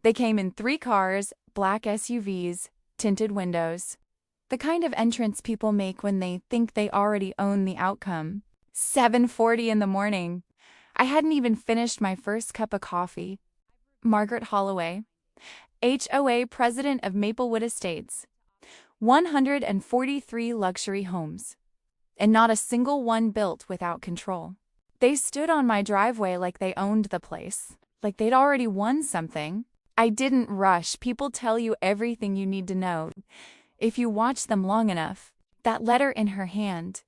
They came in 3 cars, black SUVs, tinted windows. The kind of entrance people make when they think they already own the outcome. 7:40 in the morning. I hadn't even finished my first cup of coffee. Margaret Holloway, HOA President of Maplewood Estates. 143 luxury homes. And not a single one built without control. They stood on my driveway like they owned the place, like they'd already won something. I didn't rush. People tell you everything you need to know if you watch them long enough. That letter in her hand.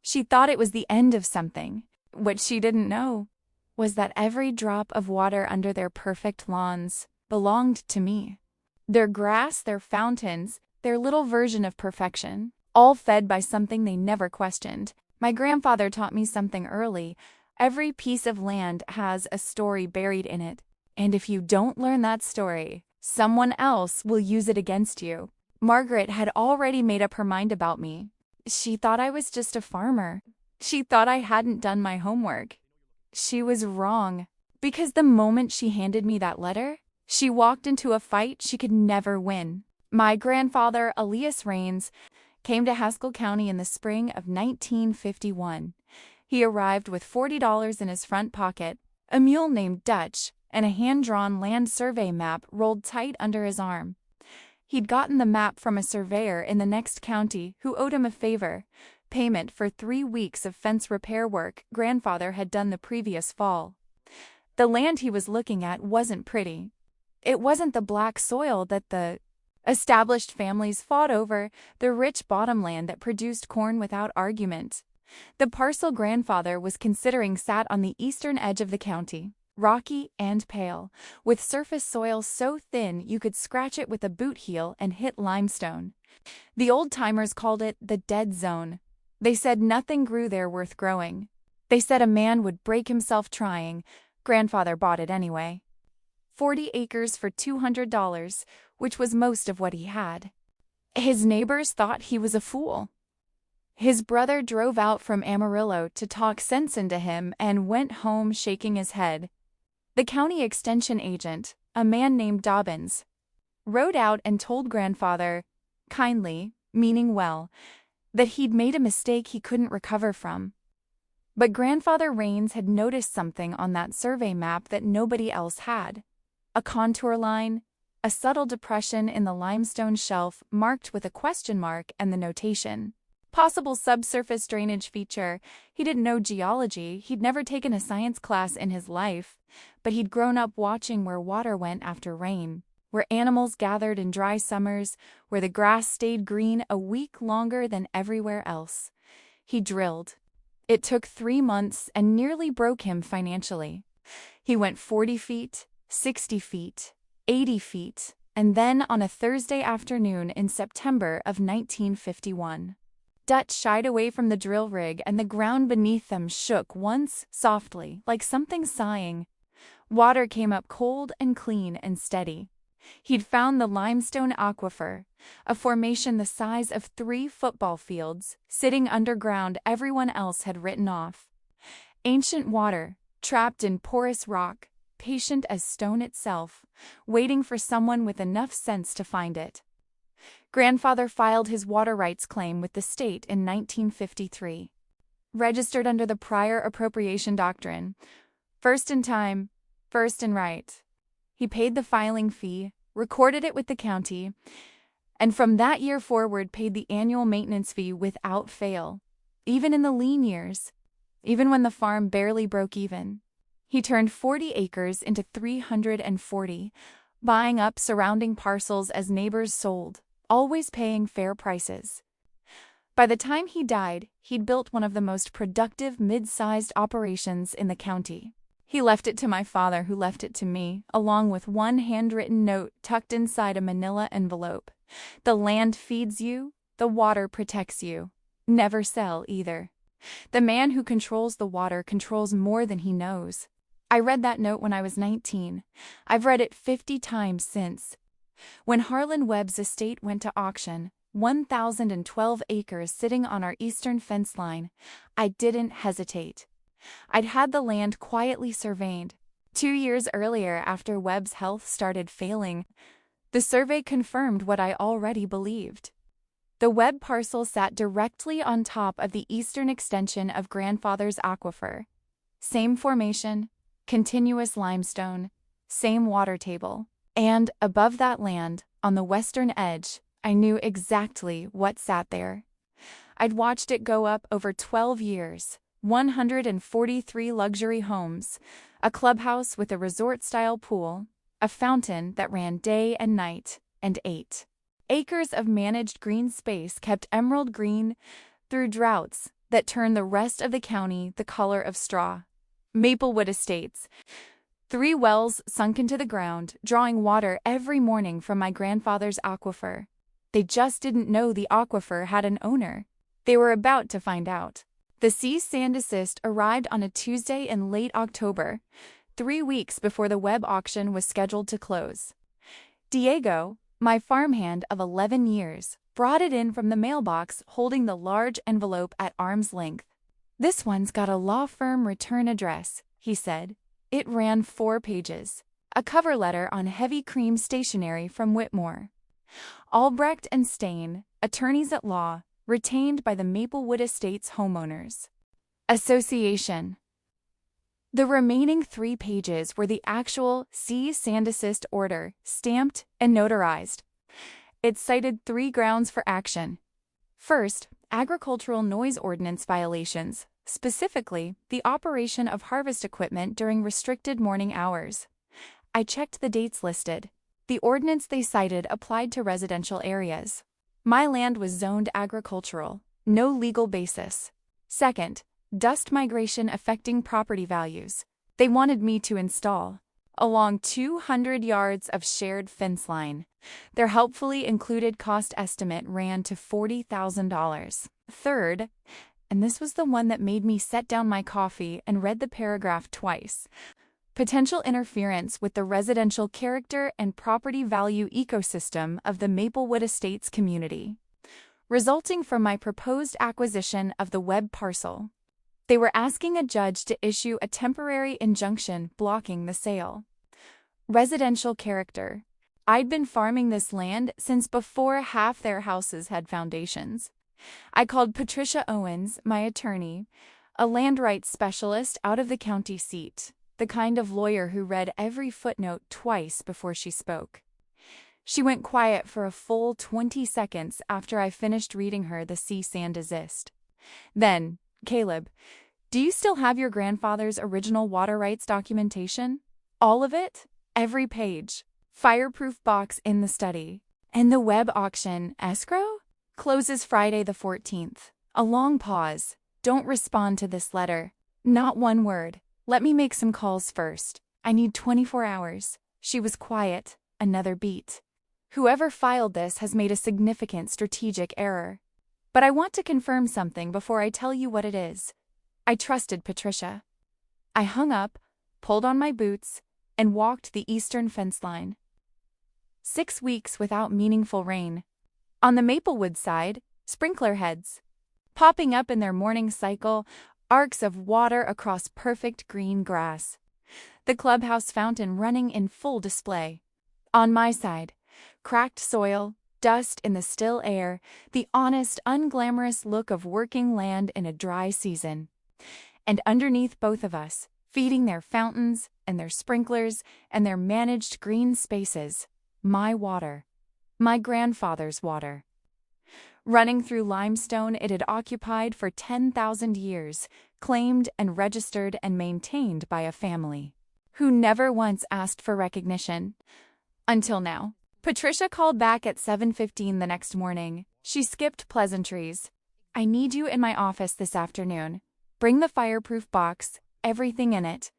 She thought it was the end of something. What she didn't know was that every drop of water under their perfect lawns belonged to me. Their grass, their fountains, their little version of perfection, all fed by something they never questioned. My grandfather taught me something early. Every piece of land has a story buried in it. And if you don't learn that story, someone else will use it against you. Margaret had already made up her mind about me. She thought I was just a farmer. She thought I hadn't done my homework. She was wrong. Because the moment she handed me that letter, she walked into a fight she could never win. My grandfather, Elias Rains, came to Haskell County in the spring of 1951. He arrived with $40 in his front pocket, a mule named Dutch, and a hand-drawn land survey map rolled tight under his arm. He'd gotten the map from a surveyor in the next county who owed him a favor, payment for 3 weeks of fence repair work grandfather had done the previous fall. The land he was looking at wasn't pretty. It wasn't the black soil that the established families fought over, the rich bottomland that produced corn without argument. The parcel grandfather was considering sat on the eastern edge of the county, rocky and pale, with surface soil so thin you could scratch it with a boot heel and hit limestone. The old-timers called it the dead zone. They said nothing grew there worth growing. They said a man would break himself trying. Grandfather bought it anyway. 40 acres for $200, which was most of what he had. His neighbors thought he was a fool. His brother drove out from Amarillo to talk sense into him and went home shaking his head. The county extension agent, a man named Dobbins, rode out and told grandfather, kindly, meaning well, that he'd made a mistake he couldn't recover from. But grandfather Rains had noticed something on that survey map that nobody else had. A contour line, a subtle depression in the limestone shelf marked with a question mark and the notation, possible subsurface drainage feature. He didn't know geology, he'd never taken a science class in his life, but he'd grown up watching where water went after rain, where animals gathered in dry summers, where the grass stayed green a week longer than everywhere else. He drilled. It took 3 months and nearly broke him financially. He went 40 feet, 60 feet, 80 feet, and then on a Thursday afternoon in September of 1951. Dutch shied away from the drill rig and the ground beneath them shook once, softly, like something sighing. Water came up cold and clean and steady. He'd found the limestone aquifer, a formation the size of 3 football fields, sitting underground everyone else had written off. Ancient water, trapped in porous rock, patient as stone itself, waiting for someone with enough sense to find it. Grandfather filed his water rights claim with the state in 1953. Registered under the prior appropriation doctrine, first in time, first in right. He paid the filing fee, recorded it with the county, and from that year forward paid the annual maintenance fee without fail, even in the lean years, even when the farm barely broke even. He turned 40 acres into 340, buying up surrounding parcels as neighbors sold, always paying fair prices. By the time he died, he'd built one of the most productive mid-sized operations in the county. He left it to my father, who left it to me, along with one handwritten note tucked inside a manila envelope. The land feeds you, the water protects you. Never sell either. The man who controls the water controls more than he knows. I read that note when I was 19. I've read it 50 times since. When Harlan Webb's estate went to auction, 1,012 acres sitting on our eastern fence line, I didn't hesitate. I'd had the land quietly surveyed. 2 years earlier, after Webb's health started failing, the survey confirmed what I already believed. The Webb parcel sat directly on top of the eastern extension of Grandfather's Aquifer. Same formation, continuous limestone, same water table. And above that land, on the western edge, I knew exactly what sat there. I'd watched it go up over 12 years, 143 luxury homes, a clubhouse with a resort-style pool, a fountain that ran day and night, and 8 acres of managed green space kept emerald green through droughts that turned the rest of the county the color of straw. Maplewood Estates. 3 wells sunk into the ground, drawing water every morning from my grandfather's aquifer. They just didn't know the aquifer had an owner. They were about to find out. The cease and desist arrived on a Tuesday in late October, 3 weeks before the Webb auction was scheduled to close. Diego, my farmhand of 11 years, brought it in from the mailbox holding the large envelope at arm's length. "This one's got a law firm return address," he said. It ran 4 pages. A cover letter on heavy cream stationery from Whitmore. Albrecht and Stain, attorneys at law, retained by the Maplewood Estates homeowners Association. The remaining 3 pages were the actual cease and desist order, stamped and notarized. It cited 3 grounds for action. First, agricultural noise ordinance violations, specifically the operation of harvest equipment during restricted morning hours. I checked the dates listed. The ordinance they cited applied to residential areas. My land was zoned agricultural, no legal basis. Second, dust migration affecting property values. They wanted me to install, along 200 yards of shared fence line. Their helpfully included cost estimate ran to $40,000. Third, and this was the one that made me set down my coffee and read the paragraph twice, potential interference with the residential character and property value ecosystem of the Maplewood Estates community, resulting from my proposed acquisition of the Webb parcel. They were asking a judge to issue a temporary injunction blocking the sale. Residential character. I'd been farming this land since before half their houses had foundations. I called Patricia Owens, my attorney, a land rights specialist out of the county seat, the kind of lawyer who read every footnote twice before she spoke. She went quiet for a full 20 seconds after I finished reading her the cease and desist. Then, "Caleb, do you still have your grandfather's original water rights documentation? All of it? Every page? Fireproof box in the study. And the Webb auction escrow? Closes Friday the 14th. A long pause. Don't respond to this letter. Not one word. Let me make some calls first. I need 24 hours. She was quiet. Another beat. Whoever filed this has made a significant strategic error. But I want to confirm something before I tell you what it is. I trusted Patricia. I hung up, pulled on my boots, and walked the eastern fence line. 6 weeks without meaningful rain. On the Maplewood side, sprinkler heads, popping up in their morning cycle, arcs of water across perfect green grass. The clubhouse fountain running in full display. On my side, cracked soil, dust in the still air, the honest, unglamorous look of working land in a dry season. And underneath both of us, feeding their fountains and their sprinklers and their managed green spaces, my water. My grandfather's water. Running through limestone it had occupied for 10,000 years, claimed and registered and maintained by a family who never once asked for recognition. Until now. Patricia called back at 7:15 the next morning. She skipped pleasantries. "I need you in my office this afternoon. Bring the fireproof box, everything in it.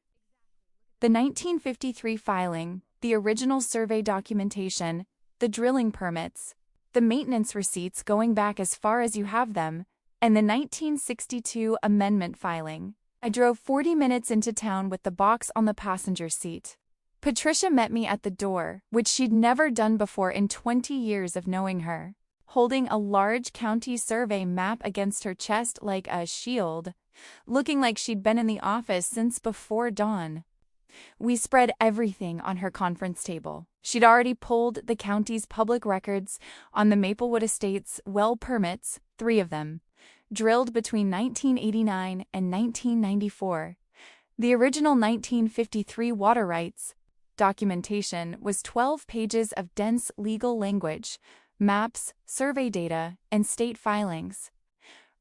The 1953 filing, the original survey documentation, the drilling permits, the maintenance receipts going back as far as you have them, and the 1962 amendment filing." I drove 40 minutes into town with the box on the passenger seat. Patricia met me at the door, which she'd never done before in 20 years of knowing her, holding a large county survey map against her chest like a shield, looking like she'd been in the office since before dawn. We spread everything on her conference table. She'd already pulled the county's public records on the Maplewood Estates well permits, 3 of them, drilled between 1989 and 1994. The original 1953 water rights documentation was 12 pages of dense legal language, maps, survey data, and state filings.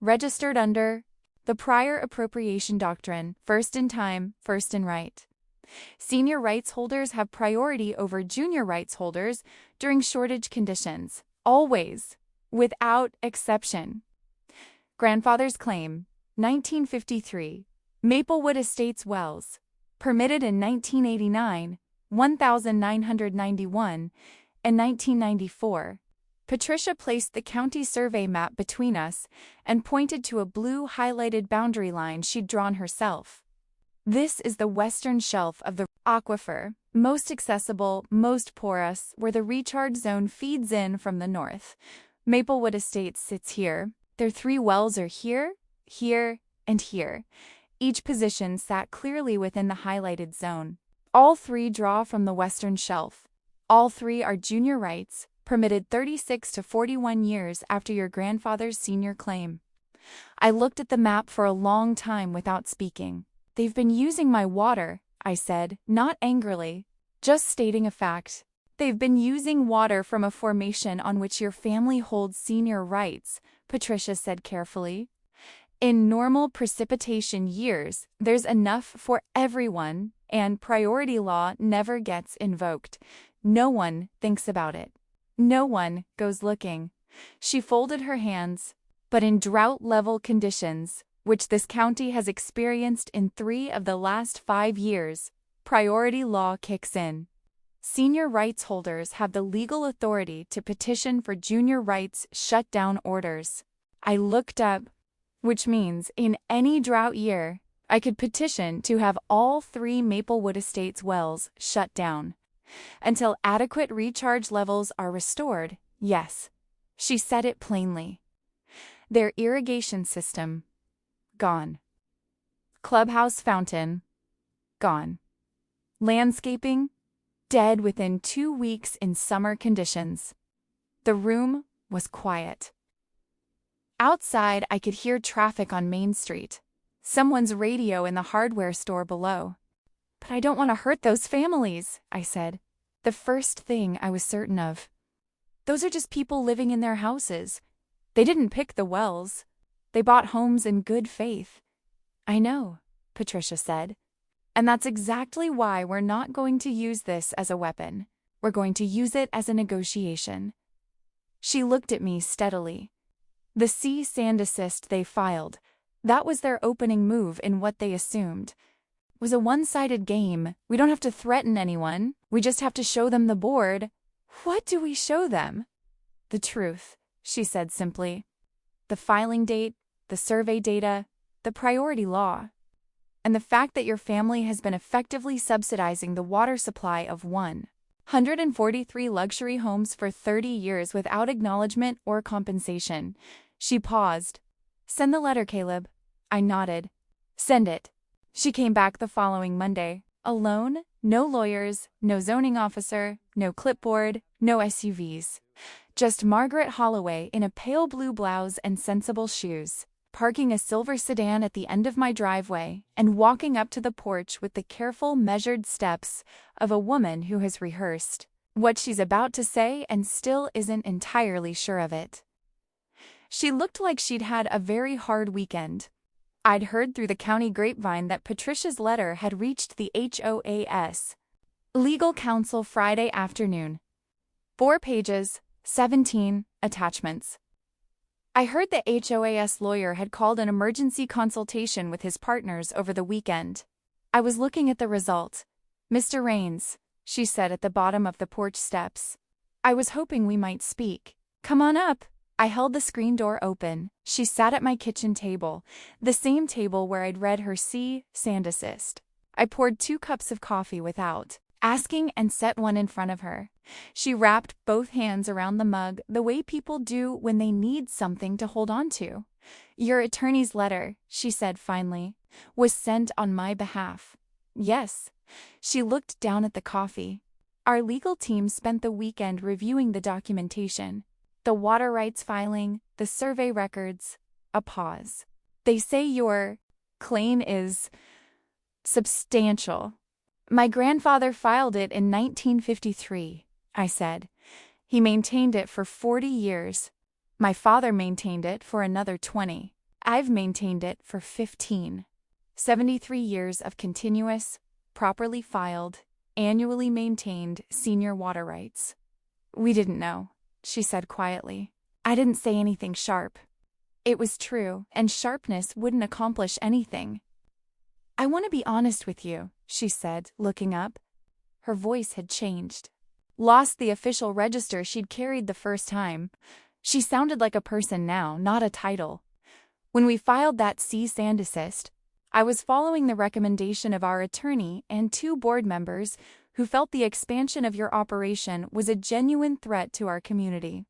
Registered under the prior appropriation doctrine, first in time, first in right. Senior rights holders have priority over junior rights holders during shortage conditions, always, without exception. Grandfather's claim, 1953, Maplewood Estates wells, permitted in 1989, 1991, and 1994. Patricia placed the county survey map between us and pointed to a blue highlighted boundary line she'd drawn herself. This is the western shelf of the aquifer, most accessible, most porous, where the recharge zone feeds in from the north. Maplewood Estates sits here. Their 3 wells are here, here, and here. Each position sat clearly within the highlighted zone. All 3 draw from the western shelf. All 3 are junior rights, permitted 36 to 41 years after your grandfather's senior claim. I looked at the map for a long time without speaking. They've been using my water, I said, not angrily, just stating a fact. They've been using water from a formation on which your family holds senior rights, Patricia said carefully. In normal precipitation years, there's enough for everyone, and priority law never gets invoked. No one thinks about it. No one goes looking. She folded her hands. But in drought-level conditions, which this county has experienced in 3 of the last 5 years, priority law kicks in. Senior rights holders have the legal authority to petition for junior rights shutdown orders. I looked up, which means in any drought year, I could petition to have all 3 Maplewood Estates wells shut down. Until adequate recharge levels are restored, yes. She said it plainly. Their irrigation system, gone. Clubhouse fountain, gone. Landscaping, dead within 2 weeks in summer conditions. The room was quiet. Outside, I could hear traffic on Main Street, someone's radio in the hardware store below. But I don't want to hurt those families, I said, the first thing I was certain of. Those are just people living in their houses. They didn't pick the wells. They bought homes in good faith. I know, Patricia said. And that's exactly why we're not going to use this as a weapon. We're going to use it as a negotiation. She looked at me steadily. The cease and desist they filed, that was their opening move in what they assumed. It was a one-sided game. We don't have to threaten anyone. We just have to show them the board. What do we show them? The truth, she said simply. The filing date, the survey data, the priority law. And the fact that your family has been effectively subsidizing the water supply of 143 luxury homes for 30 years without acknowledgement or compensation. She paused. Send the letter, Caleb. I nodded. Send it. She came back the following Monday, alone, no lawyers, no zoning officer, no clipboard, no SUVs. Just Margaret Holloway in a pale blue blouse and sensible shoes, parking a silver sedan at the end of my driveway and walking up to the porch with the careful, measured steps of a woman who has rehearsed what she's about to say and still isn't entirely sure of it. She looked like she'd had a very hard weekend. I'd heard through the county grapevine that Patricia's letter had reached the HOA's legal counsel Friday afternoon. 4 pages, 17 attachments. I heard the HOA's lawyer had called an emergency consultation with his partners over the weekend. I was looking at the result. Mr. Raines, she said at the bottom of the porch steps. I was hoping we might speak. Come on up. I held the screen door open. She sat at my kitchen table, the same table where I'd read her cease and desist. I poured 2 cups of coffee without asking and set one in front of her. She wrapped both hands around the mug the way people do when they need something to hold on to. Your attorney's letter, she said finally, was sent on my behalf. Yes. She looked down at the coffee. Our legal team spent the weekend reviewing the documentation, the water rights filing, the survey records. A pause. They say your claim is substantial. My grandfather filed it in 1953, I said. He maintained it for 40 years. My father maintained it for another 20. I've maintained it for 15. 73 years of continuous, properly filed, annually maintained senior water rights. We didn't know, she said quietly. I didn't say anything sharp. It was true, and sharpness wouldn't accomplish anything. I want to be honest with you, she said, looking up. Her voice had changed. Lost the official register she'd carried the first time. She sounded like a person now, not a title. When we filed that cease and desist, I was following the recommendation of our attorney and 2 board members who felt the expansion of your operation was a genuine threat to our community.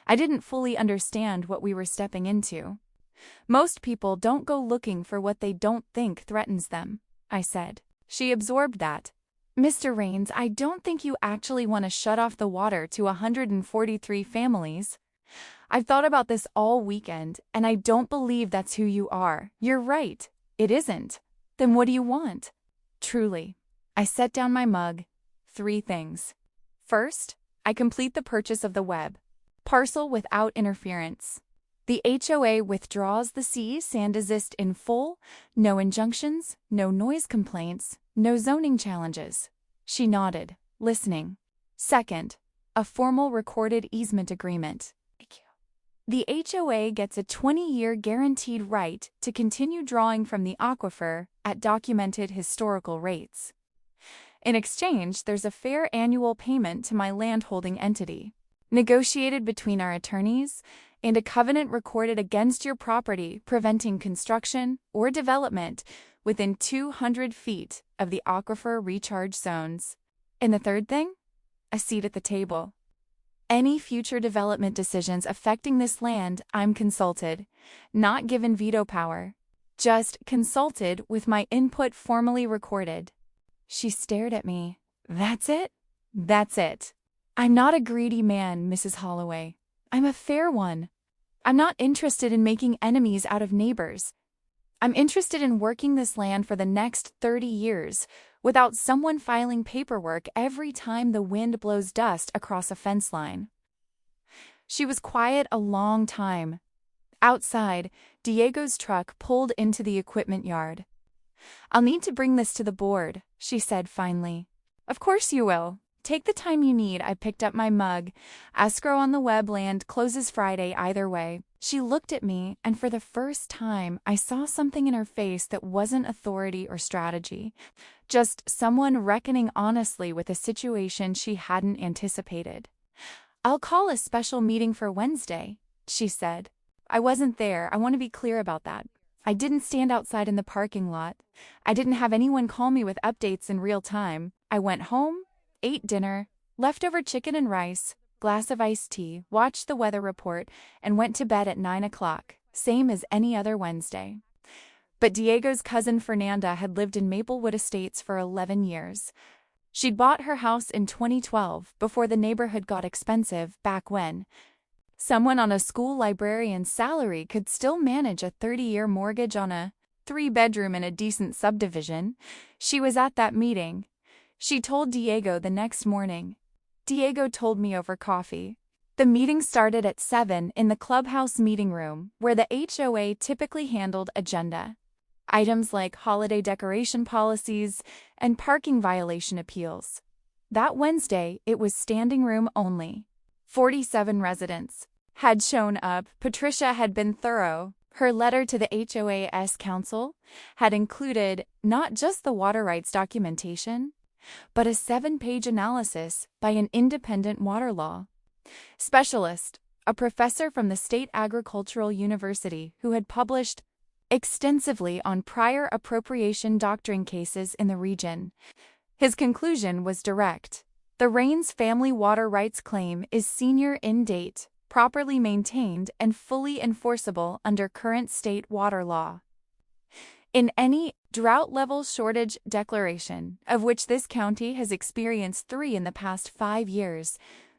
I didn't fully understand what we were stepping into. Most people don't go looking for what they don't think threatens them, I said. She absorbed that. Mr. Rains, I don't think you actually want to shut off the water to 143 families. I've thought about this all weekend, and I don't believe that's who you are. You're right. It isn't. Then what do you want? Truly. I set down my mug. 3 things. First, I complete the purchase of the web. Parcel without interference. The HOA withdraws the cease and desist in full, no injunctions, no noise complaints, no zoning challenges. She nodded, listening. Second, a formal recorded easement agreement. The HOA gets a 20-year guaranteed right to continue drawing from the aquifer at documented historical rates. In exchange, there's a fair annual payment to my landholding entity, negotiated between our attorneys, and a covenant recorded against your property preventing construction or development within 200 feet of the aquifer recharge zones. And the third thing? A seat at the table. Any future development decisions affecting this land, I'm consulted, not given veto power, just consulted with my input formally recorded. She stared at me. That's it? That's it. I'm not a greedy man, Mrs. Holloway. I'm a fair one. I'm not interested in making enemies out of neighbors. I'm interested in working this land for the next 30 years without someone filing paperwork every time the wind blows dust across a fence line. She was quiet a long time. Outside, Diego's truck pulled into the equipment yard. I'll need to bring this to the board, she said finally. Of course you will. Take the time you need. I picked up my mug. Escrow on the web land closes Friday either way. She looked at me, and for the first time, I saw something in her face that wasn't authority or strategy. Just someone reckoning honestly with a situation she hadn't anticipated. I'll call a special meeting for Wednesday, she said. I wasn't there. I want to be clear about that. I didn't stand outside in the parking lot. I didn't have anyone call me with updates in real time. I went home, ate dinner, leftover chicken and rice, glass of iced tea, watched the weather report, and went to bed at 9 o'clock, same as any other Wednesday. But Diego's cousin Fernanda had lived in Maplewood Estates for 11 years. She'd bought her house in 2012, before the neighborhood got expensive, back when someone on a school librarian's salary could still manage a 30-year mortgage on a 3-bedroom in a decent subdivision. She was at that meeting. She told Diego the next morning. Diego told me over coffee. The meeting started at 7 in the clubhouse meeting room, where the HOA typically handled agenda. Items like holiday decoration policies and parking violation appeals. That Wednesday, it was standing room only. 47 residents had shown up. Patricia had been thorough. Her letter to the HOA's council had included not just the water rights documentation, but a 7-page analysis by an independent water law specialist, a professor from the State Agricultural University who had published extensively on prior appropriation doctrine cases in the region. His conclusion was direct. The Rains family water rights claim is senior in date, properly maintained, and fully enforceable under current state water law. In any drought level shortage declaration, of which this county has experienced 3 in the past 5 years,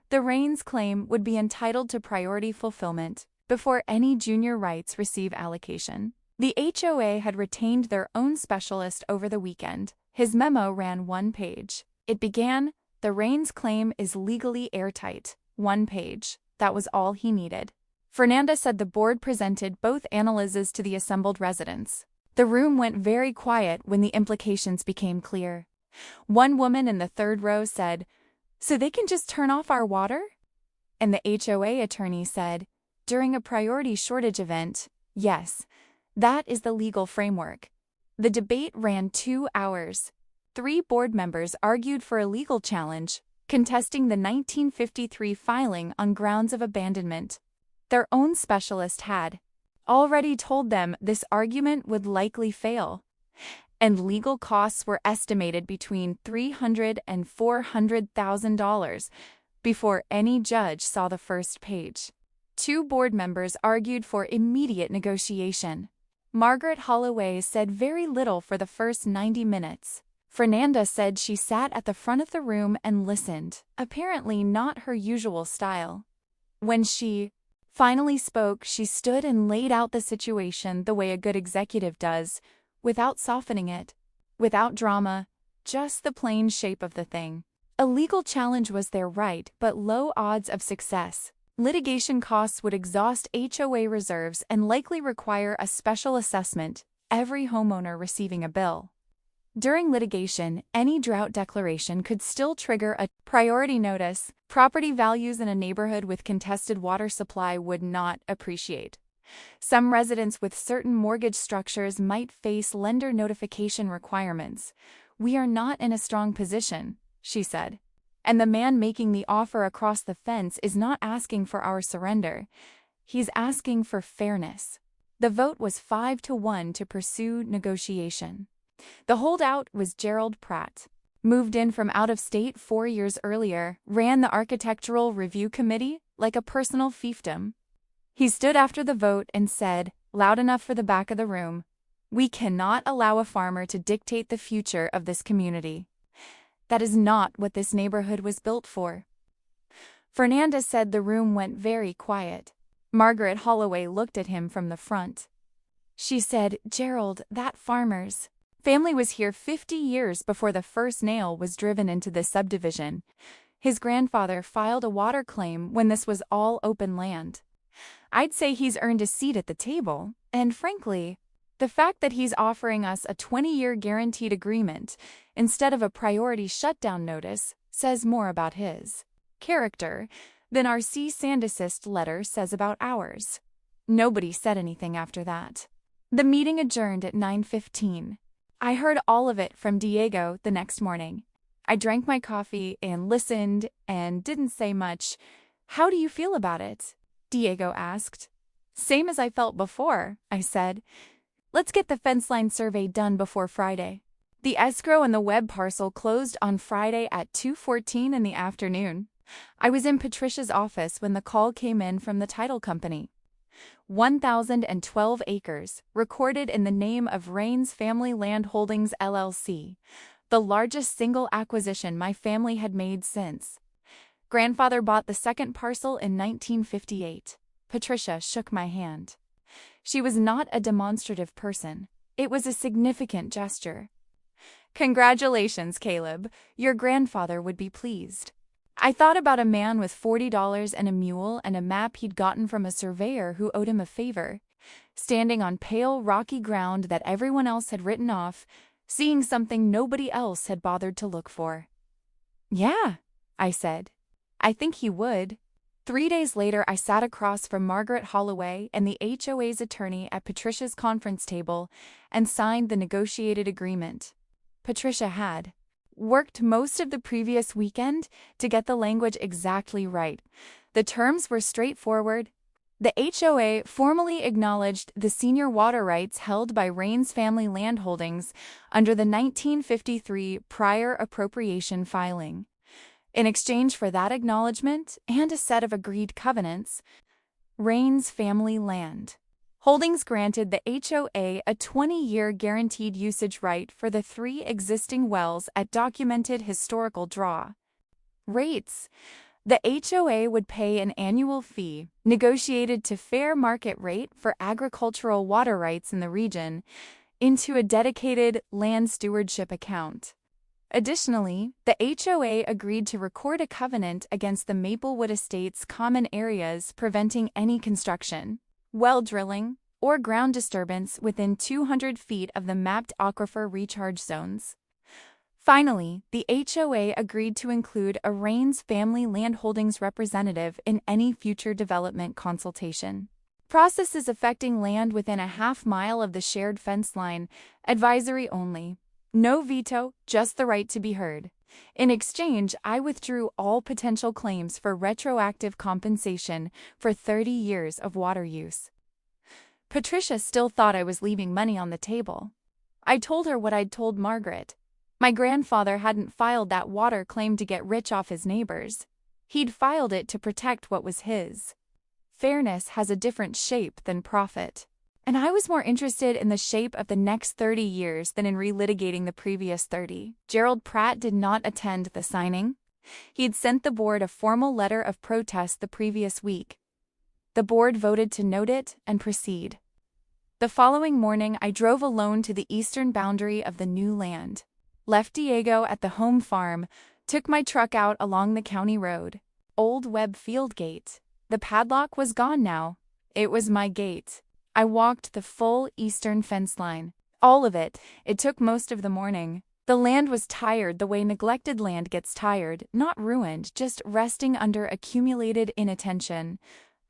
the Rains claim would be entitled to priority fulfillment before any junior rights receive allocation. The HOA had retained their own specialist over the weekend. His memo ran 1 page. It began, "The Rains claim is legally airtight." 1 page. That was all he needed. Fernanda said the board presented both analyses to the assembled residents. The room went very quiet when the implications became clear. One woman in the 3rd row said, "So they can just turn off our water?" And the HOA attorney said, "During a priority shortage event, yes, that is the legal framework." The debate ran 2 hours. 3 board members argued for a legal challenge, contesting the 1953 filing on grounds of abandonment. Their own specialist had already told them this argument would likely fail, and legal costs were estimated between $300,000 and $400,000 before any judge saw the first page. 2 board members argued for immediate negotiation. Margaret Holloway said very little for the first 90 minutes. Fernanda said she sat at the front of the room and listened, apparently not her usual style. When she finally spoke, she stood and laid out the situation the way a good executive does, without softening it, without drama, just the plain shape of the thing. A legal challenge was their right, but low odds of success. Litigation costs would exhaust HOA reserves and likely require a special assessment, every homeowner receiving a bill. During litigation, any drought declaration could still trigger a priority notice. Property values in a neighborhood with contested water supply would not appreciate. Some residents with certain mortgage structures might face lender notification requirements. "We are not in a strong position," she said. "And the man making the offer across the fence is not asking for our surrender. He's asking for fairness." The vote was 5-1 to pursue negotiation. The holdout was Gerald Pratt. Moved in from out of state 4 years earlier, ran the Architectural Review Committee like a personal fiefdom. He stood after the vote and said, loud enough for the back of the room, "We cannot allow a farmer to dictate the future of this community. That is not what this neighborhood was built for." Fernanda said the room went very quiet. Margaret Holloway looked at him from the front. She said, "Gerald, that farmer's family was here 50 years before the first nail was driven into this subdivision. His grandfather filed a water claim when this was all open land. I'd say he's earned a seat at the table, and frankly, the fact that he's offering us a 20-year guaranteed agreement instead of a priority shutdown notice says more about his character than our cease and desist letter says about ours." Nobody said anything after that. The meeting adjourned at 9:15. I heard all of it from Diego the next morning. I drank my coffee and listened and didn't say much. "How do you feel about it?" Diego asked. "Same as I felt before," I said. "Let's get the fence line survey done before Friday." The escrow and the web parcel closed on Friday at 2:14 in the afternoon. I was in Patricia's office when the call came in from the title company. 1,012 acres, recorded in the name of Rains Family Land Holdings LLC, the largest single acquisition my family had made since. Grandfather bought the second parcel in 1958. Patricia shook my hand. She was not a demonstrative person. It was a significant gesture. "Congratulations, Caleb. Your grandfather would be pleased." I thought about a man with $40 and a mule and a map he'd gotten from a surveyor who owed him a favor, standing on pale, rocky ground that everyone else had written off, seeing something nobody else had bothered to look for. "Yeah," I said. "I think he would." 3 days later, I sat across from Margaret Holloway and the HOA's attorney at Patricia's conference table and signed the negotiated agreement. Patricia had worked most of the previous weekend to get the language exactly right. The terms were straightforward. The HOA formally acknowledged the senior water rights held by Rains Family Land Holdings under the 1953 prior appropriation filing. In exchange for that acknowledgement and a set of agreed covenants, Rains Family Land Holdings granted the HOA a 20-year guaranteed usage right for the 3 existing wells at documented historical draw. Rates. The HOA would pay an annual fee, negotiated to fair market rate for agricultural water rights in the region, into a dedicated land stewardship account. Additionally, the HOA agreed to record a covenant against the Maplewood Estate's common areas preventing any construction, well drilling, or ground disturbance within 200 feet of the mapped aquifer recharge zones. Finally, the HOA agreed to include a Rains family landholdings representative in any future development consultation. Processes affecting land within a half-mile of the shared fence line, advisory only. No veto, just the right to be heard. In exchange, I withdrew all potential claims for retroactive compensation for 30 years of water use. Patricia still thought I was leaving money on the table. I told her what I'd told Margaret. My grandfather hadn't filed that water claim to get rich off his neighbors. He'd filed it to protect what was his. Fairness has a different shape than profit. And I was more interested in the shape of the next 30 years than in relitigating the previous 30. Gerald Pratt did not attend the signing. He'd sent the board a formal letter of protest the previous week. The board voted to note it and proceed. The following morning, I drove alone to the eastern boundary of the new land, left Diego at the home farm, took my truck out along the county road. Old Webb Field Gate. The padlock was gone now. It was my gate. I walked the full eastern fence line. All of it. It took most of the morning. The land was tired the way neglected land gets tired, not ruined, just resting under accumulated inattention.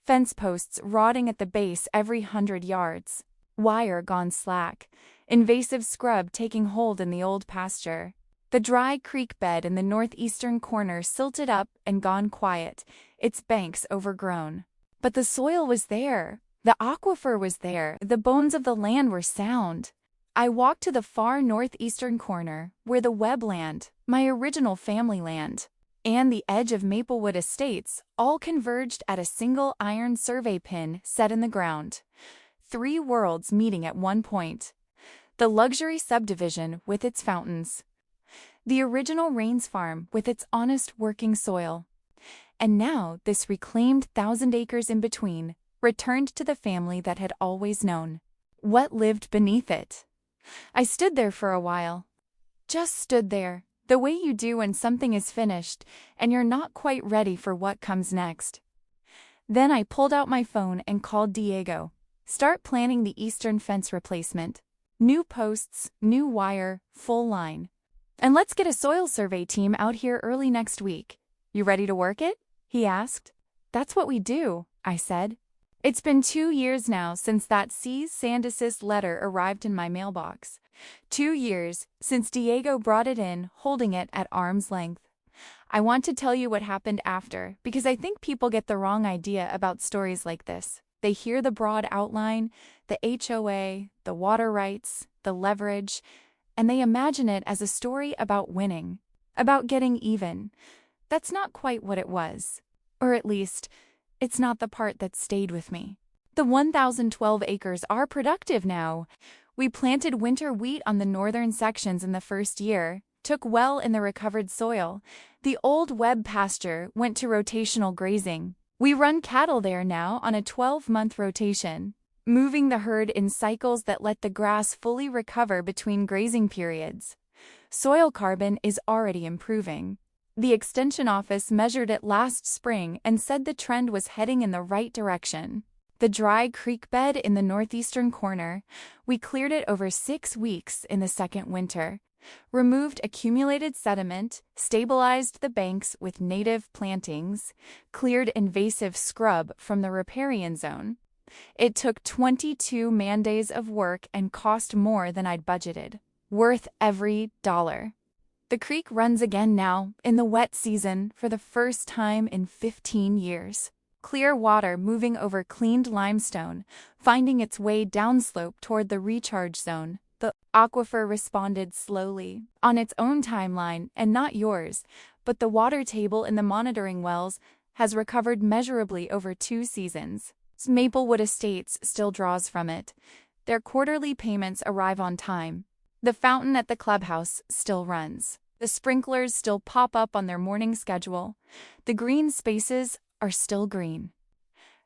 Fence posts rotting at the base every 100 yards. Wire gone slack. Invasive scrub taking hold in the old pasture. The dry creek bed in the northeastern corner silted up and gone quiet, its banks overgrown. But the soil was there. The aquifer was there. The bones of the land were sound. I walked to the far northeastern corner, where the Webb land, my original family land, and the edge of Maplewood Estates all converged at a single iron survey pin set in the ground. 3 worlds meeting at one point. The luxury subdivision with its fountains. The original Rains farm with its honest working soil. And now this reclaimed 1,000 acres in between, returned to the family that had always known. What lived beneath it? I stood there for a while. Just stood there, the way you do when something is finished and you're not quite ready for what comes next. Then I pulled out my phone and called Diego. Start planning the eastern fence replacement. New posts, new wire, full line. And let's get a soil survey team out here early next week. You ready to work it? He asked. That's what we do, I said. It's been 2 years now since that cease and desist letter arrived in my mailbox. 2 years since Diego brought it in, holding it at arm's length. I want to tell you what happened after, because I think people get the wrong idea about stories like this. They hear the broad outline, the HOA, the water rights, the leverage, and they imagine it as a story about winning, about getting even. That's not quite what it was. Or at least, it's not the part that stayed with me. The 1,012 acres are productive now. We planted winter wheat on the northern sections in the first year, took well in the recovered soil. The old Webb pasture went to rotational grazing. We run cattle there now on a 12-month rotation, moving the herd in cycles that let the grass fully recover between grazing periods. Soil carbon is already improving. The Extension Office measured it last spring and said the trend was heading in the right direction. The dry creek bed in the northeastern corner, we cleared it over 6 weeks in the second winter, removed accumulated sediment, stabilized the banks with native plantings, cleared invasive scrub from the riparian zone. It took 22 man-days of work and cost more than I'd budgeted. Worth every dollar. The creek runs again now, in the wet season, for the first time in 15 years. Clear water moving over cleaned limestone, finding its way downslope toward the recharge zone. The aquifer responded slowly, on its own timeline, and not yours, but the water table in the monitoring wells has recovered measurably over 2 seasons. Maplewood Estates still draws from it. Their quarterly payments arrive on time. The fountain at the clubhouse still runs. The sprinklers still pop up on their morning schedule. The green spaces are still green.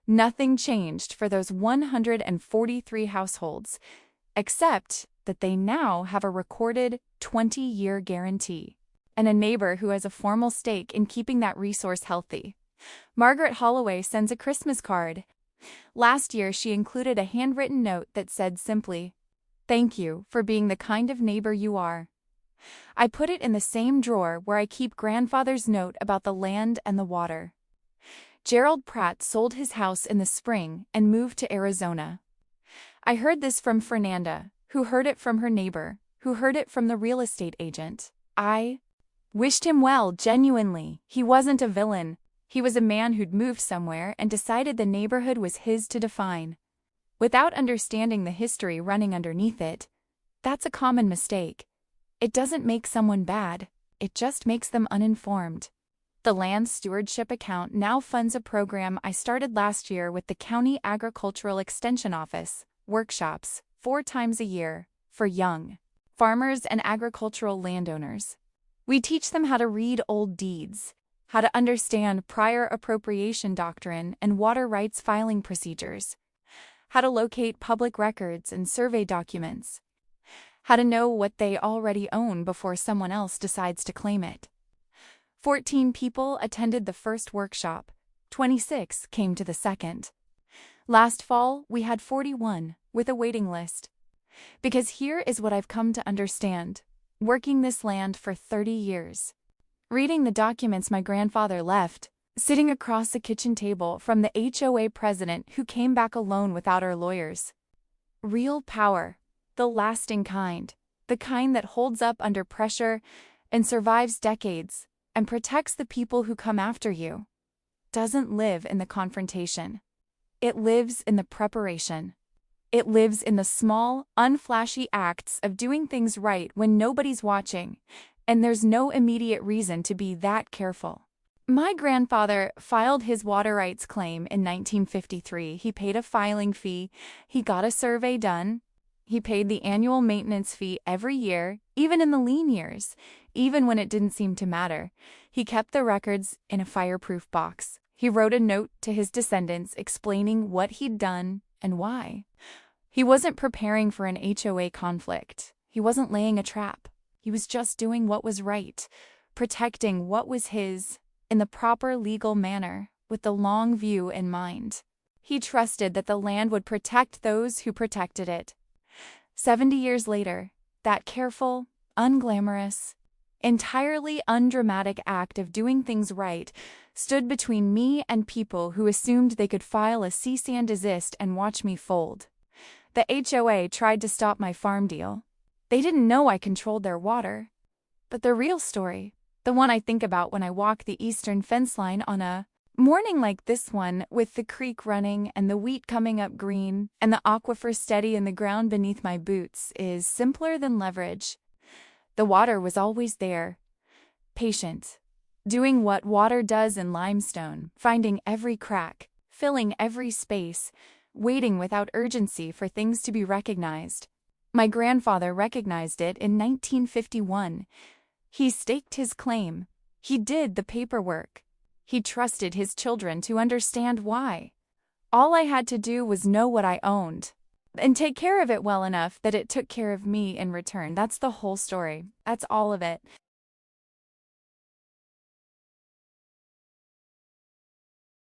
Nothing changed for those 143 households, except that they now have a recorded 20-year guarantee and a neighbor who has a formal stake in keeping that resource healthy. Margaret Holloway sends a Christmas card. Last year, she included a handwritten note that said simply, "Thank you for being the kind of neighbor you are." I put it in the same drawer where I keep grandfather's note about the land and the water. Gerald Pratt sold his house in the spring and moved to Arizona. I heard this from Fernanda, who heard it from her neighbor, who heard it from the real estate agent. I wished him well, genuinely. He wasn't a villain. He was a man who'd moved somewhere and decided the neighborhood was his to define. Without understanding the history running underneath it, that's a common mistake. It doesn't make someone bad, it just makes them uninformed. The Land Stewardship Account now funds a program I started last year with the County Agricultural Extension Office, workshops, 4 times a year, for young farmers and agricultural landowners. We teach them how to read old deeds, how to understand prior appropriation doctrine and water rights filing procedures, how to locate public records and survey documents, how to know what they already own before someone else decides to claim it. 14 people attended the first workshop, 26 came to the second. Last fall, we had 41, with a waiting list. Because here is what I've come to understand, working this land for 30 years. Reading the documents my grandfather left, sitting across the kitchen table from the HOA president who came back alone without our lawyers. Real power, the lasting kind, the kind that holds up under pressure and survives decades and protects the people who come after you, doesn't live in the confrontation. It lives in the preparation. It lives in the small, unflashy acts of doing things right when nobody's watching, and there's no immediate reason to be that careful. My grandfather filed his water rights claim in 1953. He paid a filing fee, he got a survey done, he paid the annual maintenance fee every year, even in the lean years, even when it didn't seem to matter. He kept the records in a fireproof box. He wrote a note to his descendants explaining what he'd done and why. He wasn't preparing for an HOA conflict. He wasn't laying a trap. He was just doing what was right, protecting what was his in the proper legal manner, with the long view in mind. He trusted that the land would protect those who protected it. 70 years later, that careful, unglamorous, entirely undramatic act of doing things right stood between me and people who assumed they could file a cease and desist and watch me fold. The HOA tried to stop my farm deal. They didn't know I controlled their water. But the real story, the one I think about when I walk the eastern fence line on a morning like this one, with the creek running and the wheat coming up green and the aquifer steady in the ground beneath my boots, is simpler than leverage. The water was always there, patient, doing what water does in limestone, finding every crack, filling every space, waiting without urgency for things to be recognized. My grandfather recognized it in 1951. He staked his claim. He did the paperwork. He trusted his children to understand why. All I had to do was know what I owned and take care of it well enough that it took care of me in return. That's the whole story. That's all of it.